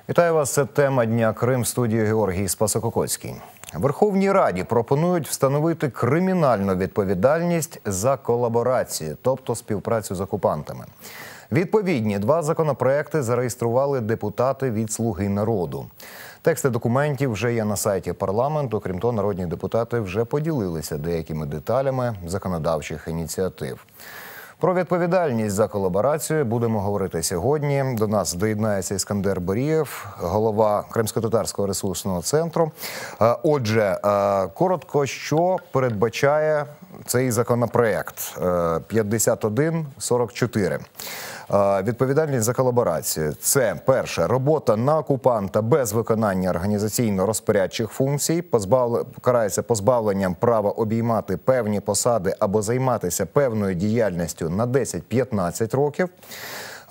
Вітаю вас, це тема Дня Крим, в студії Георгій Спасококоцький. Верховній Раді пропонують встановити кримінальну відповідальність за колаборацію, тобто співпрацю з окупантами. Відповідні два законопроекти зареєстрували депутати від «Слуги народу». Тексти документів вже є на сайті парламенту. Крім того, народні депутати вже поділилися деякими деталями законодавчих ініціатив. Про відповідальність за колаборацію будемо говорити сьогодні. До нас доєднається Іскандер Борієв, голова Кримськотатарського ресурсного центру. Отже, коротко, що передбачає цей законопроект 5144? Відповідальність за колаборацію – це, перше, робота на окупанта без виконання організаційно-розпорядчих функцій, карається позбавленням права обіймати певні посади або займатися певною діяльністю на 10-15 років.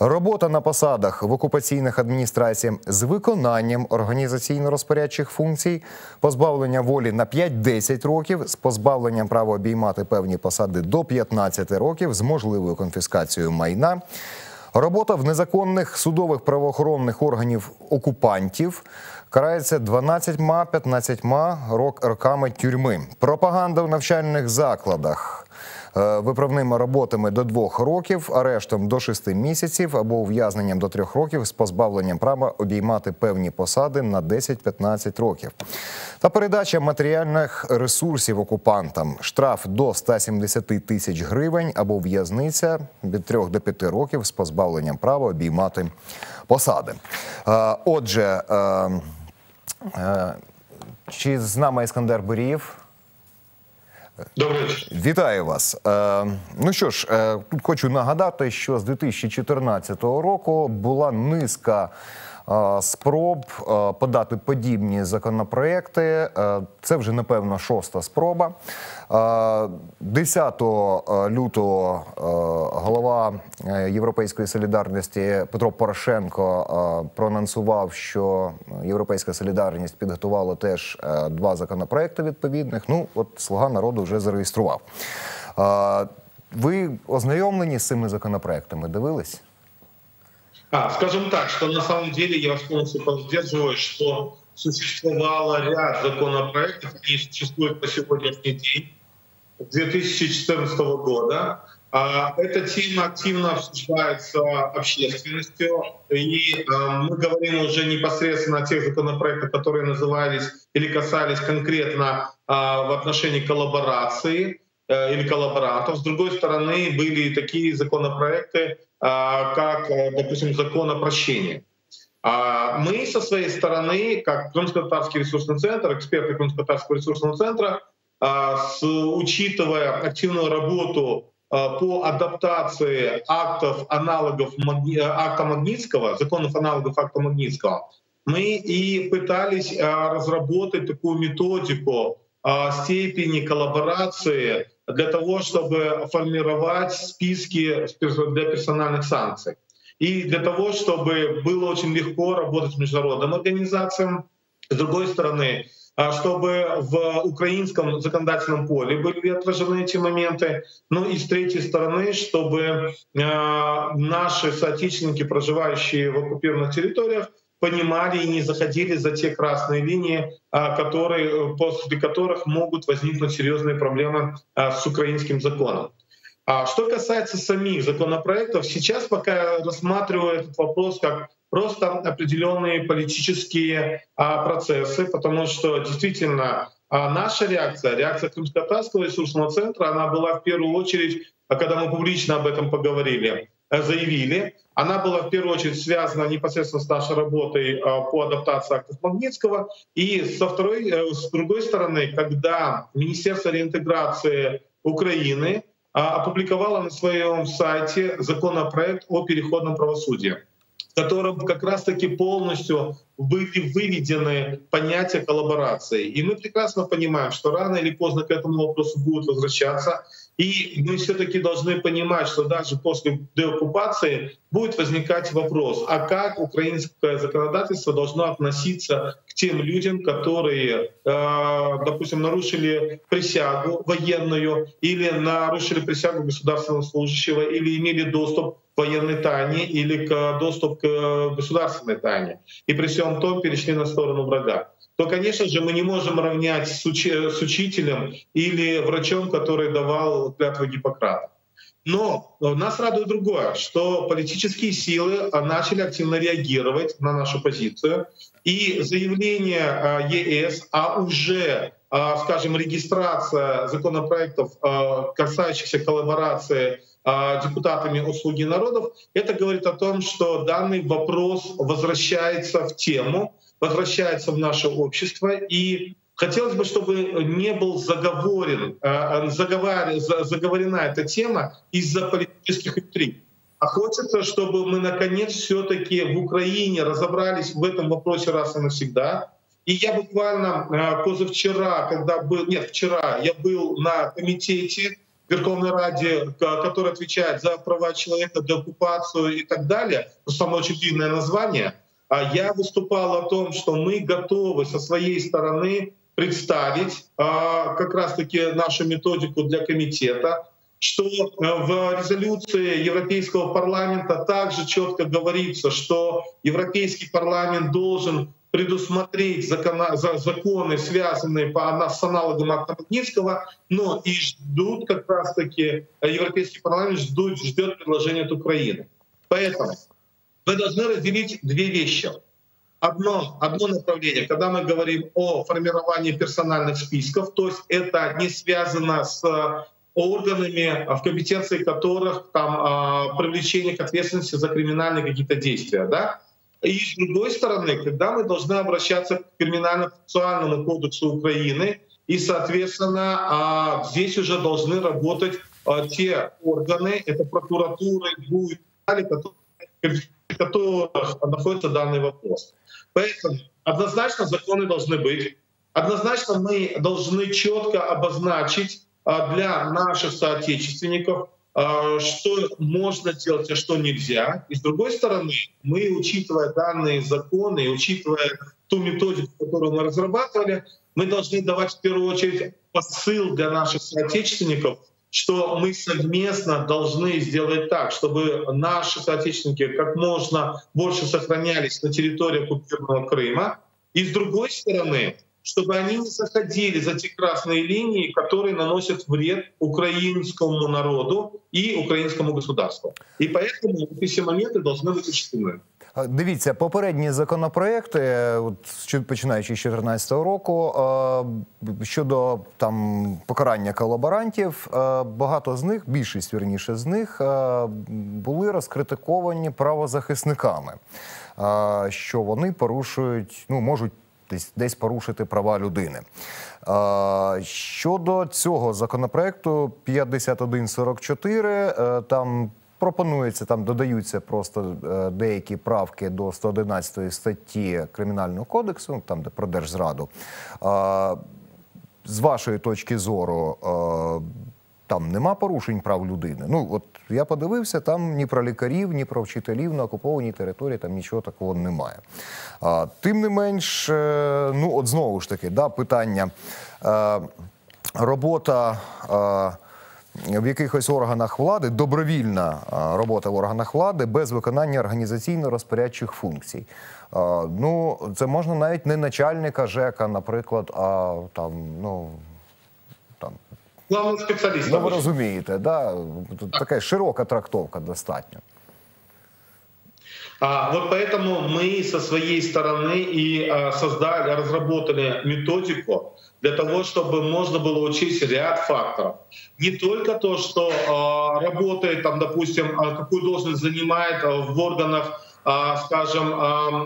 Робота на посадах в окупаційних адміністраціях з виконанням організаційно-розпорядчих функцій, позбавлення волі на 5-10 років, з позбавленням права обіймати певні посади до 15 років, з можливою конфіскацією майна. Робота в незаконних судових правоохоронних органів окупантів карається 12-15 роками тюрми. Пропаганда в навчальних закладах виправними роботами до 2 років, арештом до 6 місяців або ув'язненням до 3 років з позбавленням права обіймати певні посади на 10-15 років. Та передача матеріальних ресурсів окупантам. Штраф до 170 тисяч гривень або в'язниця від 3 до 5 років з позбавленням права обіймати посади. Отже, чи з нами Іскандер Борієв? Добрий вечір. Вітаю вас. Ну що ж, тут хочу нагадати, що з 2014 року була низка спроб подати подібні законопроекти. Це вже, напевно, 6-та спроба. 10 лютого голова Європейської солідарності Петро Порошенко проанонсував, що Європейська солідарність підготувала теж 2 законопроекти відповідних. Ну, от «Слуга народу» вже зареєстрував. Ви ознайомлені з цими законопроектами? Дивились? Скажем так, что на самом деле я вас полностью поддерживаю, что существовало ряд законопроектов, они существуют по сегодняшний день, 2014 года. Эта тема активно обсуждается общественностью, и мы говорим уже непосредственно о тех законопроектах, которые назывались или касались конкретно в отношении коллаборации или коллаборантов. С другой стороны, были такие законопроекты, как, допустим, закон о прощении. Мы со своей стороны, как Крымско-Татарский ресурсный центр, эксперты Крымско-Татарского ресурсного центра, учитывая активную работу по адаптации актов, аналогов акта Магнитского, законов аналогов акта Магнитского, мы и пытались разработать такую методику степени коллаборации для того, чтобы формировать списки для персональных санкций. И для того, чтобы было очень легко работать с международным организациям. С другой стороны, чтобы в украинском законодательном поле были отражены эти моменты. Ну и с третьей стороны, чтобы наши соотечественники, проживающие в оккупированных территориях, понимали и не заходили за те красные линии, после которых могут возникнуть серьезные проблемы с украинским законом. Что касается самих законопроектов, сейчас пока я рассматриваю этот вопрос как просто определенные политические процессы, потому что действительно наша реакция Крымско-Татарского ресурсного центра, она была в первую очередь, когда мы публично об этом заявили, она была в первую очередь связана непосредственно с нашей работой по адаптации актов Магнитского. И с другой стороны, когда Министерство реинтеграции Украины опубликовало на своем сайте законопроект о переходном правосудии, в котором как раз-таки полностью были выведены понятия коллаборации. И мы прекрасно понимаем, что рано или поздно к этому вопросу будут возвращаться. И мы все-таки должны понимать, что даже после деоккупации будет возникать вопрос, а как украинское законодательство должно относиться к тем людям, которые, допустим, нарушили присягу военную или нарушили присягу государственного служащего, или имели доступ к военной тайне или доступ к государственной тайне, и при всем том перешли на сторону врага. То, конечно же, мы не можем равнять с учителем или врачом, который давал клятву Гиппократа. Но нас радует другое, что политические силы начали активно реагировать на нашу позицию. И заявление ЕС, а уже, скажем, регистрация законопроектов, касающихся коллаборации депутатами от «Слуги народов», это говорит о том, что данный вопрос возвращается в тему, возвращается в наше общество. И хотелось бы, чтобы не был заговорена эта тема из-за политических интриг. А хочется, чтобы мы, наконец, все-таки в Украине разобрались в этом вопросе раз и навсегда. И я буквально позавчера, вчера я был на комитете Верховной Раде, который отвечает за права человека, деоккупацию и так далее, самое очень длинное название. Я выступал о том, что мы готовы со своей стороны представить как раз-таки нашу методику для комитета, что в резолюции Европейского парламента также четко говорится, что Европейский парламент должен предусмотреть законы, связанные с аналогом акта Магнитского, но и ждут как раз-таки, Европейский парламент ждет предложения от Украины. Поэтому мы должны разделить две вещи. Одно направление, когда мы говорим о формировании персональных списков, то есть это не связано с органами, в компетенции которых там привлечение к ответственности за криминальные какие-то действия. Да? И с другой стороны, когда мы должны обращаться к Криминально-процессуальному кодексу Украины, и, соответственно, здесь уже должны работать те органы, это прокуратура, ГУ, в которых находится данный вопрос. Поэтому однозначно законы должны быть. Однозначно мы должны четко обозначить для наших соотечественников, что можно делать, а что нельзя. И с другой стороны, мы, учитывая данные законы, учитывая ту методику, которую мы разрабатывали, мы должны давать в первую очередь посыл для наших соотечественников, что мы совместно должны сделать так, чтобы наши соотечественники как можно больше сохранялись на территории оккупированного Крыма. И с другой стороны, чтобы они не заходили за те красные линии, которые наносят вред украинскому народу и украинскому государству. И поэтому эти все моменты должны быть учтены. Дивіться, попередні законопроекти, починаючи з 2014 року, щодо там покарання колаборантів, багато з них, більшість, вірніше, з них були розкритиковані правозахисниками, що вони порушують, можуть десь порушити права людини. Щодо цього законопроекту 5144, там пропонується, там додаються просто деякі правки до 111 статті Кримінального кодексу, там де про держзраду. З вашої точки зору, там нема порушень прав людини? От я подивився, там ні про лікарів, ні про вчителів на окупованій території, там нічого такого немає. Тим не менш, от знову ж таки, питання, робота в якихось органах влади, добровільна робота в органах влади без виконання організаційно-розпорядчих функцій. Це можна навіть не начальника ЖЕКа, наприклад, а там, главный специалист. Ви розумієте, да? Така широка трактовка достатньо. Вот поэтому мы со своей стороны и разработали методику для того, чтобы можно было учесть ряд факторов. Не только то, что работает, там, допустим, какую должность занимает в органах, скажем,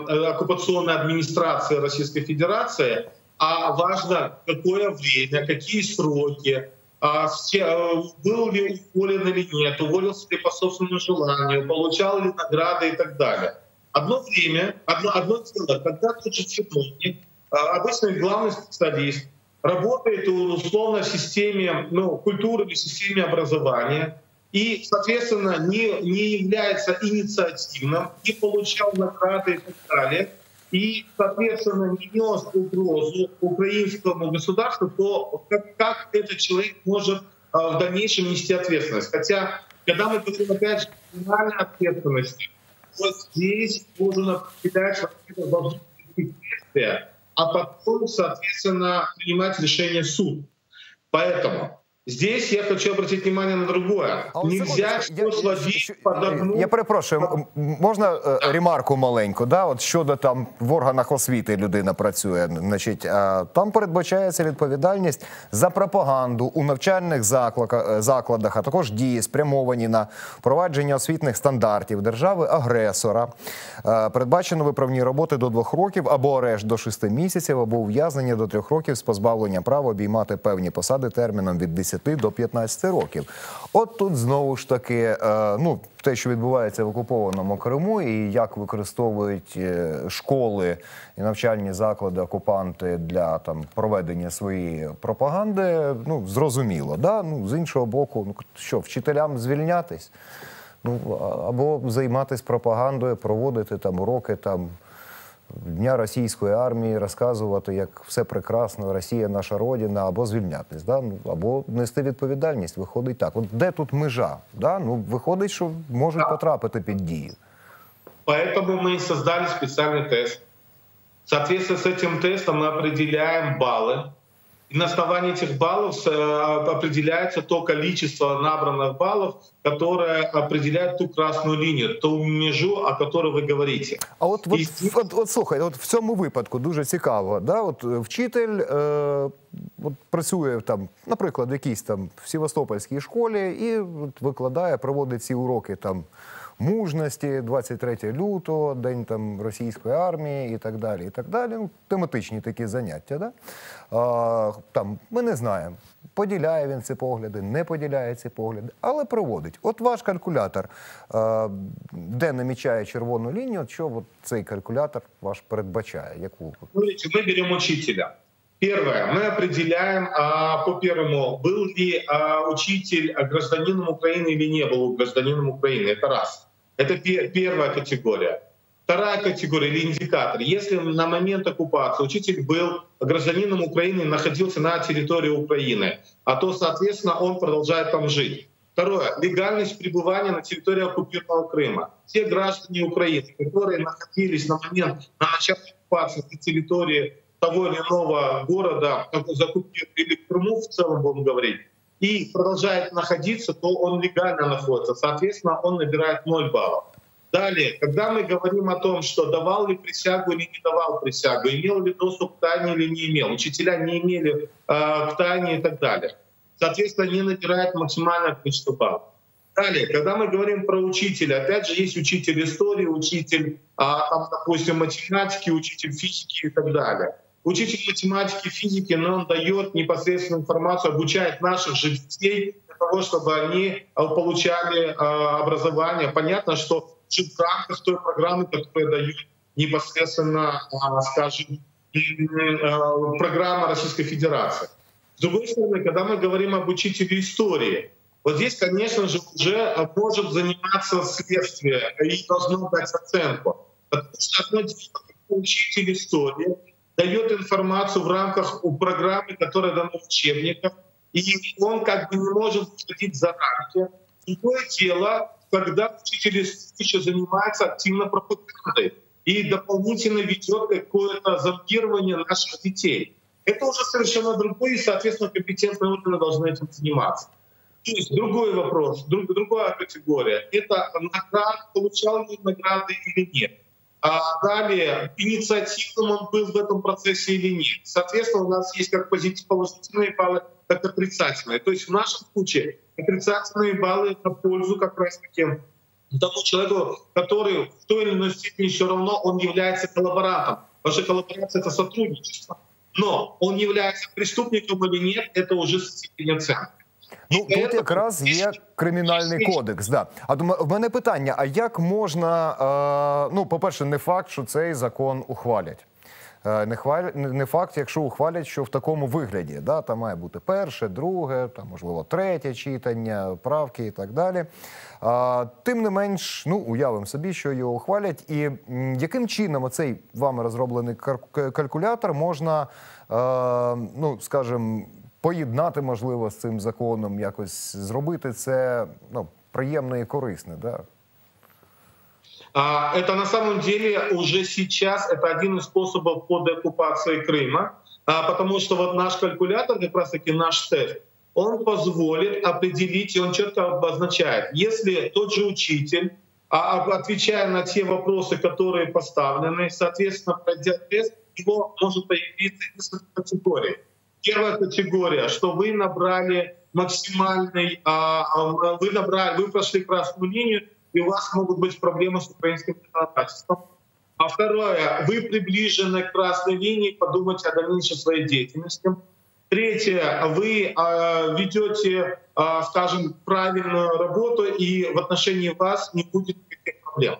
оккупационной администрации Российской Федерации, а важно, какое время, какие сроки, был ли уволен или нет, уволился ли по собственному желанию, получал ли награды и так далее. Одно время, одно дело, когда тот же чиновник, обычно главный специалист, работает условно в системе культуры или в системе образования, и, соответственно, не является инициативным, не получал награды и так далее, и, соответственно, не нес угрозу украинскому государству, то как этот человек может в дальнейшем нести ответственность? Хотя, когда мы говорим, опять же, о криминальной ответственности, вот здесь нужно определять, что это должны быть действия, а потом, соответственно, принимать решение суд. Поэтому здесь я хочу обратить внимание на другое. Нельзя все злодить под одну... Я перепрошую, можна ремарку маленьку? Да? От щодо там в органах освіти людина працює, значить, там передбачається відповідальність за пропаганду у навчальних закладах, а також дії, спрямовані на впровадження освітних стандартів держави-агресора. Передбачено виправні роботи до 2 років, або арешт до 6 місяців, або ув'язнення до 3 років з позбавленням права обіймати певні посади терміном від 10 до 15 років. От тут знову ж таки, те, що відбувається в окупованому Криму і як використовують школи і навчальні заклади окупанти для там проведення своєї пропаганди, зрозуміло, да? З іншого боку, що, вчителям звільнятись? Або займатися пропагандою, проводити там уроки там Дня російської армії, розказувати, як все прекрасно, Росія – наша родина, або звільнятись, да? Або нести відповідальність, виходить так. От де тут межа? Да? Виходить, що можуть потрапити під дію. Поэтому мы создали специальный тест. Соответственно, с этим тестом мы определяем баллы. И на основании этих баллов определяется то количество набранных баллов, которое определяет ту красную линию, ту межу, о которой вы говорите. А от слухай, в цьому випадку дуже цікаво, да? От вчитель працює там, наприклад, в якійсь там в Севастопольській школі і викладає, проводить ці уроки там мужності, 23 лютого, День там російської армії і так далі, і так далі. Тематичні такі заняття, да? Там, ми не знаємо, поділяє він ці погляди, не поділяє ці погляди, але проводить. От ваш калькулятор, де намічає червону лінію, що цей калькулятор ваш передбачає? Яку? Мы берем учителя. Первое. Мы определяем по первому, был ли учитель гражданином Украины или не был гражданином Украины. Это раз. Это первая категория. Вторая категория или индикатор. Если на момент оккупации учитель был гражданином Украины и находился на территории Украины, а то, соответственно, он продолжает там жить. Второе. Легальность пребывания на территории оккупированного Крыма. Те граждане Украины, которые находились на момент начала оккупации на территории того или иного города, или в Крыму в целом, будем говорить, и продолжает находиться, то он легально находится. Соответственно, он набирает 0 баллов. Далее, когда мы говорим о том, что давал ли присягу или не давал присягу, имел ли доступ к тайне или не имел, учителя не имели к тайне и так далее, соответственно, не набирает максимальное количество баллов. Далее, когда мы говорим про учителя, опять же, есть учитель истории, учитель, допустим, математики, учитель физики и так далее. Учитель математики, физики, но он дает непосредственную информацию, обучает наших же детей для того, чтобы они получали образование. Понятно, что в рамках той программы, которую дают непосредственно, скажем, программа Российской Федерации. С другой стороны, когда мы говорим об учителе истории, вот здесь, конечно же, уже может заниматься следствие и должно дать оценку. Потому что одно дело, учитель истории дает информацию в рамках программы, которая дана в учебниках, и он как бы не может выходить за рамки. Другое дело, когда учитель еще занимается активно пропагандой и дополнительно ведет какое-то зомбирование наших детей. Это уже совершенно другое, и, соответственно, компетентные органы должны этим заниматься. То есть другой вопрос, другая категория. Это награды, получал ли награды или нет. А далее, инициативным он был в этом процессе или нет. Соответственно, у нас есть как положительные баллы, так и отрицательные. То есть в нашем случае отрицательные баллы на пользу как раз-таки тому человеку, который в той или иной степени все равно он является коллаборантом. Потому что коллаборация — это сотрудничество. Но он является преступником или нет, это уже степень оценки. Тут якраз є кримінальний кодекс. Да. А в мене питання, а як можна, по-перше, не факт, що цей закон ухвалять. Не факт, якщо ухвалять, що в такому вигляді. Да? Там має бути перше, друге, там, можливо, третє читання, правки і так далі. Тим не менш, ну, уявимо собі, що його ухвалять. І яким чином оцей вами розроблений калькулятор можна, ну, скажімо, поєднати, можливо, з цим законом, якось зробити це, ну, приємне і корисне, да? Это на самом деле уже сейчас это один из способов по деоккупации Крыма, потому что вот наш калькулятор, как раз таки наш тест, он позволит определить, и он четко обозначает, если тот же учитель, отвечая на те вопросы, которые поставлены, соответственно, пройдя тест, его может появиться несколько категорий. Первая категория, что вы набрали максимальный, вы прошли красную линию, и у вас могут быть проблемы с украинским законодательством. А второе, вы приближены к красной линии, подумайте о дальнейшей своей деятельности. Третье, вы ведете, скажем, правильную работу, и в отношении вас не будет никаких проблем.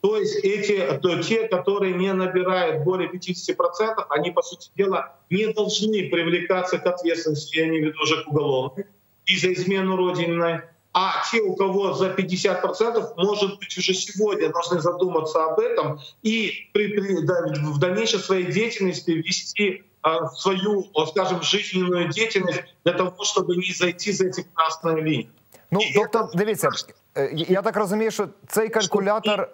То есть те, которые не набирают более 50%, они, по сути дела, не должны привлекаться к ответственности, я имею в виду уже к уголовной, и за измену Родиной. А те, у кого за 50%, может быть, уже сегодня должны задуматься об этом и в дальнейшей своей деятельности вести свою, скажем, жизненную деятельность для того, чтобы не зайти за эти красные линии. Ну, тобто, дивіться, я так розумію, що цей калькулятор...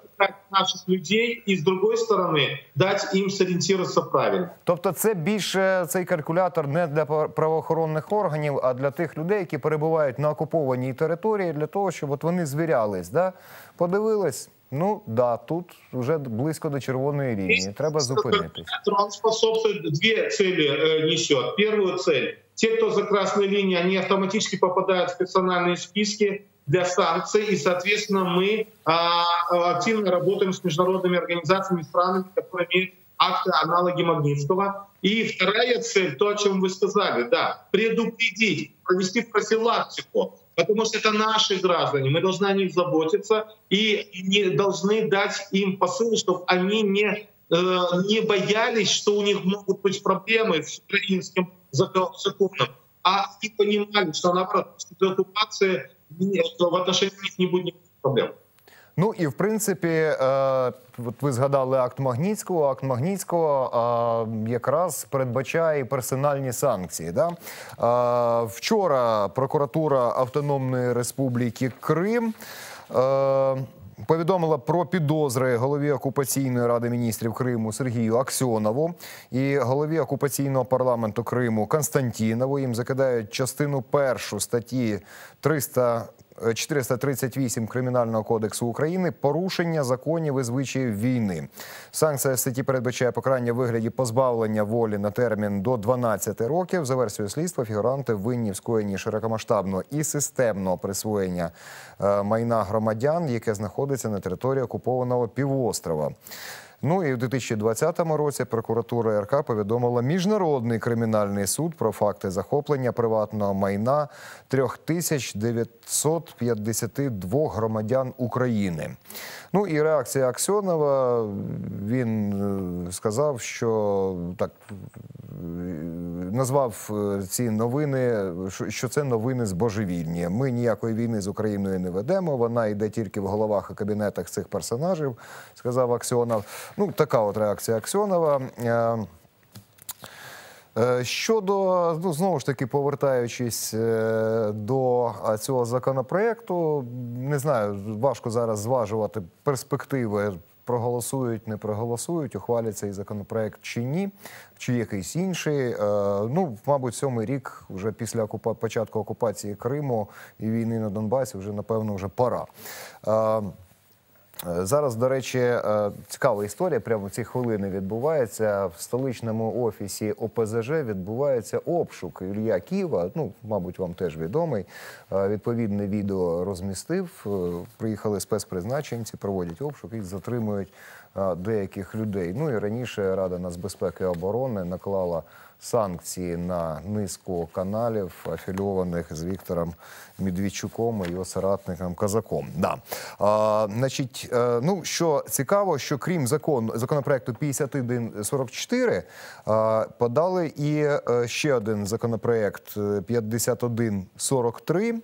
наших людей, і з другої сторони дати їм зорієнтуватися правильно. Тобто це більше, цей калькулятор не для правоохоронних органів, а для тих людей, які перебувають на окупованій території, для того, щоб от вони звірялись, да? Подивились, ну, да, тут вже близько до червоної лінії, треба зупинитись. Он способствует две цели несет. Первую цель. Те, кто за красной линией, они автоматически попадают в персональные списки для санкций, и, соответственно, мы активно работаем с международными организациями, странами, которые имеют акты, аналоги Магнитского. И вторая цель, то, о чем вы сказали, да, предупредить, провести профилактику, потому что это наши граждане, мы должны о них заботиться и не должны дать им посыл, чтобы они не боялись, что у них могут быть проблемы с украинским законом, а и понимали, что, наоборот, после оккупации в отношении них не будет никаких проблем. Ну і в принципі, от ви згадали акт Магнітського. Акт Магнітського якраз передбачає персональні санкції. Да? Вчора прокуратура Автономної Республіки Крим повідомила про підозри голові окупаційної ради міністрів Криму Сергію Аксьонову і голові окупаційного парламенту Криму Константінову. Їм закидають частину першу статті 438 Кримінального кодексу України «Порушення законів і звичаїв війни». Санкція статті передбачає покарання в вигляді позбавлення волі на термін до 12 років. За версією слідства, фігуранти винні в скоєнні широкомасштабного і системного присвоєння майна громадян, яке знаходиться на території окупованого півострова. Ну і в 2020 році прокуратура РК повідомила Міжнародний кримінальний суд про факти захоплення приватного майна 3952 громадян України. Ну і реакція Аксьонова, він сказав, що так, назвав ці новини, що це новини збожевільні. Ми ніякої війни з Україною не ведемо, вона йде тільки в головах і кабінетах цих персонажів, сказав Аксьонов. Ну, така от реакція Аксьонова. Щодо, ну, знову ж таки, повертаючись до цього законопроекту, не знаю, важко зараз зважувати перспективи, проголосують, не проголосують, ухвалять цей законопроект чи ні, чи якийсь інший. Ну, мабуть, 7-й рік, вже після початку окупації Криму і війни на Донбасі, вже, напевно, вже пора. Зараз, до речі, цікава історія, прямо в ці хвилини відбувається. В столичному офісі ОПЗЖ відбувається обшук. Ілля Кива, ну, мабуть, вам теж відомий, відповідне відео розмістив. Приїхали спецпризначенці, проводять обшук і затримують деяких людей. Ну і раніше Рада нацбезпеки і оборони наклала санкції на низку каналів, афільованих з Віктором Медведчуком і його соратником Казаком. Да. Значить, ну, що цікаво, що крім законопроекту 5144, подали і ще один законопроект 5143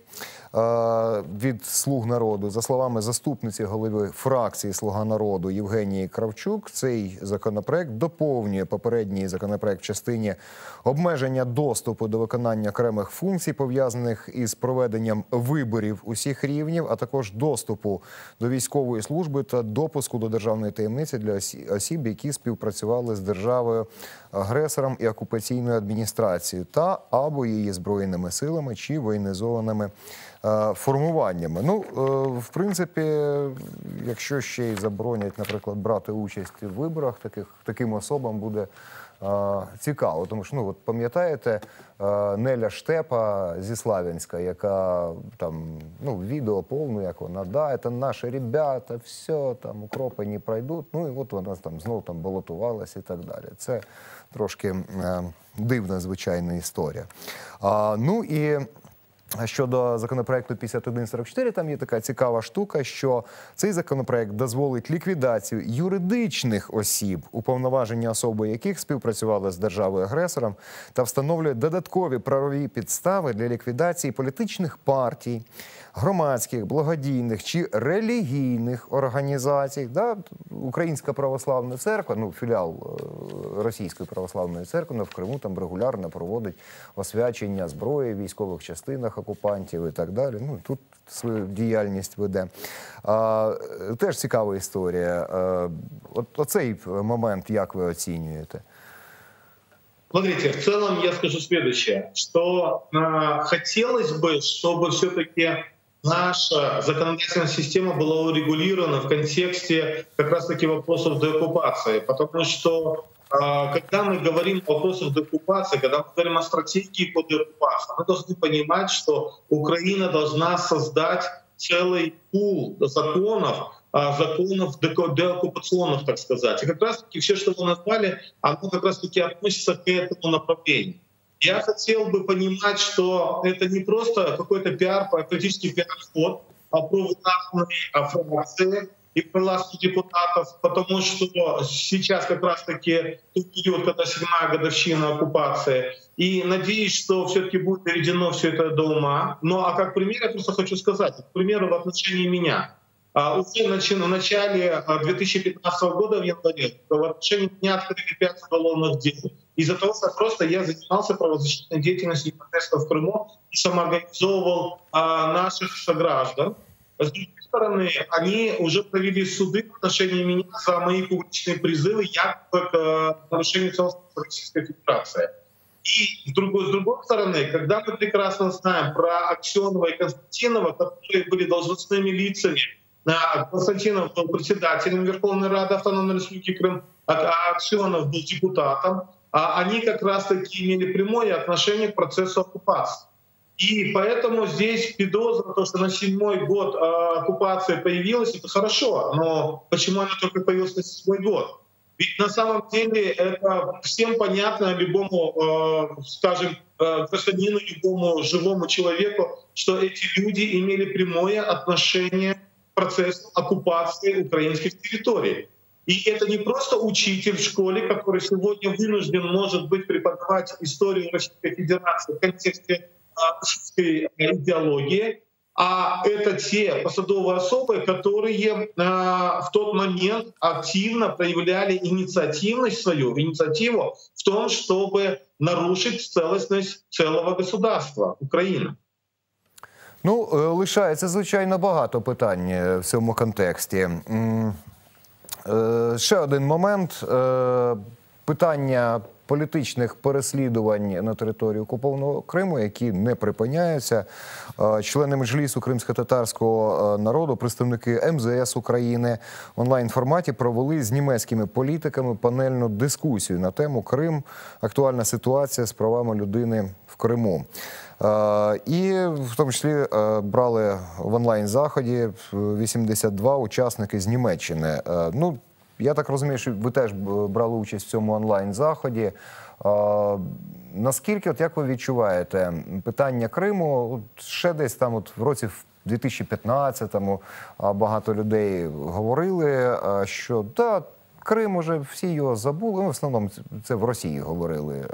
від «Слуг народу». За словами заступниці голови фракції «Слуга народу» Євгенії Кравчук, цей законопроект доповнює попередній законопроект в частині обмеження доступу до виконання окремих функцій, пов'язаних із проведенням виборів усіх рівнів, а також доступу до військової служби та допуску до державної таємниці для осіб, які співпрацювали з державою-агресором і окупаційною адміністрацією та або її збройними силами чи воєнізованими формуваннями. Ну, в принципі, якщо ще й заборонять, наприклад, брати участь в виборах, таким особам буде цікаво. Тому що, ну, от пам'ятаєте, Неля Штепа зі Славянська, яка там, ну, відео повне, як вона, да, це наші ребята, все, там, укропи не пройдуть. Ну, і от вона там знову там балотувалася і так далі. Це трошки дивна, звичайна історія. Ну, і щодо законопроекту 5144, там є така цікава штука, що цей законопроект дозволить ліквідацію юридичних осіб, уповноваження особи яких співпрацювали з державою-агресором, та встановлює додаткові правові підстави для ліквідації політичних партій, громадських, благодійних чи релігійних організацій. Да? Українська православна церква, ну, філіал Російської православної церкви в Криму там регулярно проводить освячення зброї в військових частинах окупантів і так далі. Ну, тут свою діяльність веде. Теж цікава історія. Оцей момент як ви оцінюєте? Смотрите, в целом я скажу следующее, что хотелось бы, чтобы все-таки наша законодательная система была урегулирована в контексте как раз-таки вопросов деоккупации, потому что когда мы говорим о вопросах деоккупации, когда мы говорим о стратегии по деоккупации, мы должны понимать, что Украина должна создать целый пул законов деоккупационных, так сказать. И как раз-таки все, что вы назвали, оно как раз-таки относится к этому направлению. Я хотел бы понимать, что это не просто какой-то политический пиар-ход, провластной фракции и провластных депутатов, потому что сейчас как раз-таки тот период, когда 7-я годовщина оккупации, и надеюсь, что все-таки будет доведено все это до ума. Ну а как пример я просто хочу сказать, к примеру, в отношении меня. Уже в начале 2015 года, в январе, в отношении меня открыли 5 уголовных дел. Из-за того, что просто я занимался правозащитной деятельностью непосредственно в Крыму и самоорганизовывал наших сограждан. С другой стороны, они уже провели суды в отношении меня за мои публичные призывы якобы к нарушению целостности Российской Федерации. И с другой стороны, когда мы прекрасно знаем про Аксенова и Константинова, которые были должностными лицами, Константинов был председателем Верховной Рады Автономной Республики Крым, а Аксенов был депутатом, они как раз-таки имели прямое отношение к процессу оккупации. И поэтому здесь подозра, то, что на 7-й год оккупация появилась, это хорошо, но почему она только появилась на 7-й год? Ведь на самом деле это всем понятно любому, скажем, гражданину, любому живому человеку, что эти люди имели прямое отношение к процессу оккупации украинских территорий. И это не просто учитель в школе, который сегодня вынужден, может быть, преподавать историю Российской Федерации в контексте фашистской идеологии, а это те посадовые особы, которые в тот момент активно проявляли инициативу в том, чтобы нарушить целостность целого государства Украины. Ну, лишається, звичайно, багато питань в цьому контексті. Ще один момент. Питання політичних переслідувань на території окупованого Криму, які не припиняються. Члени Меджлісу кримсько-татарського народу, представники МЗС України в онлайн-форматі провели з німецькими політиками панельну дискусію на тему «Крим. Актуальна ситуація з правами людини в Криму». І в тому числі брали в онлайн-заході 82 учасники з Німеччини. Ну, Я так розумію, що ви теж брали участь в цьому онлайн-заході. Наскільки, як ви відчуваєте, питання Криму, ще десь там в році в 2015-му багато людей говорили, що Крим уже всі його забули. В основному це в Росії говорили.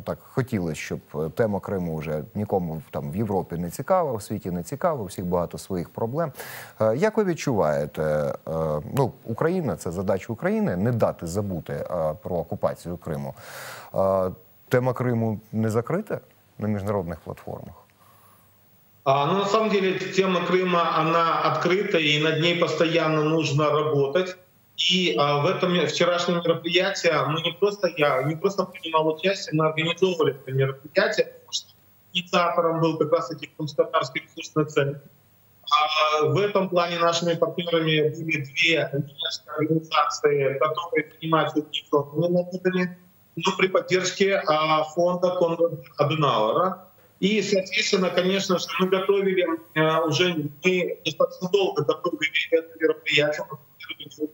Так хотілося, щоб тема Криму вже нікому там в Європі не цікава, в світі не цікава, у всіх багато своїх проблем. Як ви відчуваєте, Україна, це задача України, не дати забути про окупацію Криму. Тема Криму не закрита на міжнародних платформах? На самом деле тема Крыма, она открыта, и над ней постоянно нужно работать. И в этом вчерашнем мероприятии я не просто принимал участие, мы организовывали это мероприятие, потому что инициатором был как раз-таки Крымско-Татарский ресурсный центр. В этом плане нашими партнерами были две немецкие организации, которые занимаются уникальными методами, но при поддержке фонда Конрада Аденауэра. И, соответственно, конечно же, мы достаточно долго готовили это мероприятие,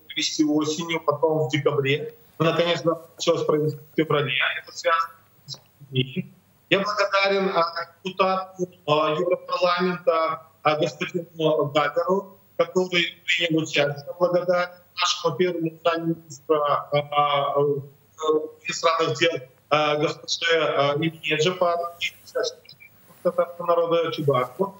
провести осенью, потом в декабре. Но, наконец, началось провести в феврале. Это связано с пандемией. Я благодарен депутату Европарламента господину Гагару, который принял участие. Благодарен нашему первому замминистра иностранных дел госпоже Илье Джапарову и татарского народа Чубарку.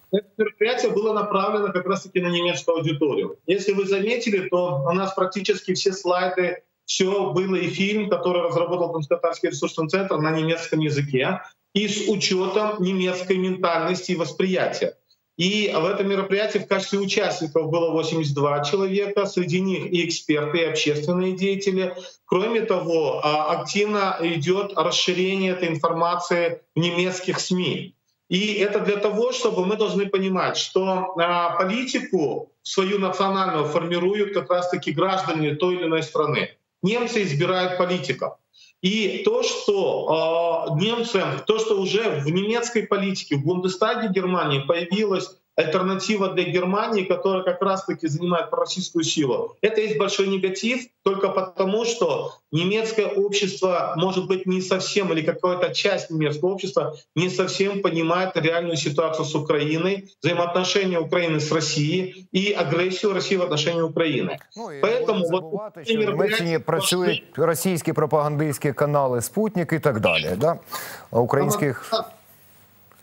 Это мероприятие было направлено как раз-таки на немецкую аудиторию. Если вы заметили, то у нас практически все слайды, все было и фильм, который разработал Крымско-Татарский ресурсный центр на немецком языке и с учетом немецкой ментальности и восприятия. И в этом мероприятии в качестве участников было 82 человека, среди них и эксперты, и общественные деятели. Кроме того, активно идет расширение этой информации в немецких СМИ. И это для того, чтобы мы должны понимать, что политику свою национальную формируют как раз-таки граждане той или иной страны. Немцы избирают политиков. И то, что уже в немецкой политике, в Бундестаге Германии появилась альтернатива для Германии, которая как раз-таки занимает пророссийскую силу. Это есть большой негатив только потому, что немецкое общество, может быть, не совсем, или какая-то часть немецкого общества не совсем понимает реальную ситуацию с Украиной, взаимоотношения Украины с Россией и агрессию России в отношении Украины. Поэтому що в Німеччині працюють російські пропагандистські канали «Спутник» і так далі, да? Українських...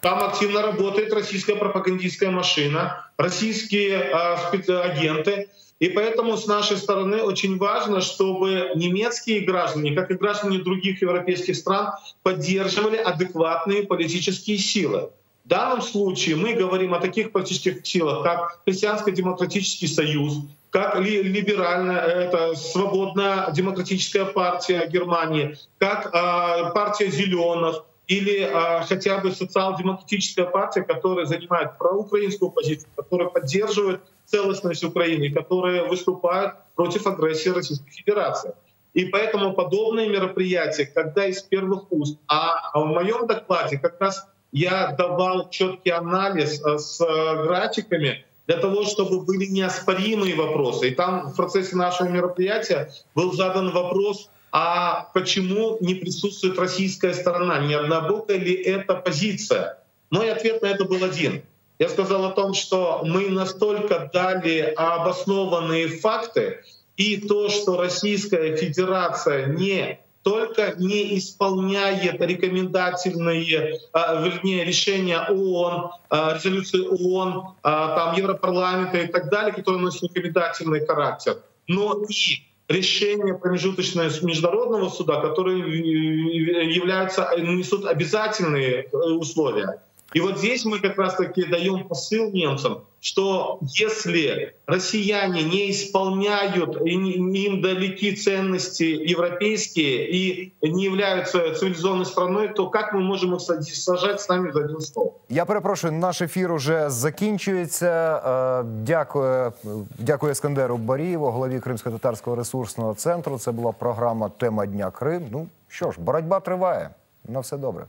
Там активно работает российская пропагандистская машина, российские спецагенты. И поэтому с нашей стороны очень важно, чтобы немецкие граждане, как и граждане других европейских стран, поддерживали адекватные политические силы. В данном случае мы говорим о таких политических силах, как Христианско-демократический союз, как либеральная, это свободная демократическая партия Германии, как партия зеленых, или хотя бы социал-демократическая партия, которая занимает проукраинскую позицию, которая поддерживает целостность Украины, которые выступают против агрессии Российской Федерации. И поэтому подобные мероприятия, когда из первых уст, в моем докладе как раз я давал четкий анализ с графиками для того, чтобы были неоспоримые вопросы. И там в процессе нашего мероприятия был задан вопрос, а почему не присутствует российская сторона? Не однобокая ли это позиция? Мой ответ на это был один. Я сказал о том, что мы настолько дали обоснованные факты, и то, что Российская Федерация не только не исполняет рекомендательные, решения ООН, резолюции ООН, там, Европарламента и так далее, которые носят рекомендательный характер, но и решения промежуточные с международного суда, которые несут обязательные условия. И вот здесь мы как раз-таки даем посыл немцам, что если россияне не исполняют, им далеки ценности европейские и не являются цивилизованной страной, то как мы можем их сажать с нами за один стол? Я перепрошую, наш ефір уже закінчується. Дякую Ескандеру Барієву, голові Кримсько-Татарського ресурсного центру. Це була програма «Тема дня Крим». Ну що ж, боротьба триває. На все добре.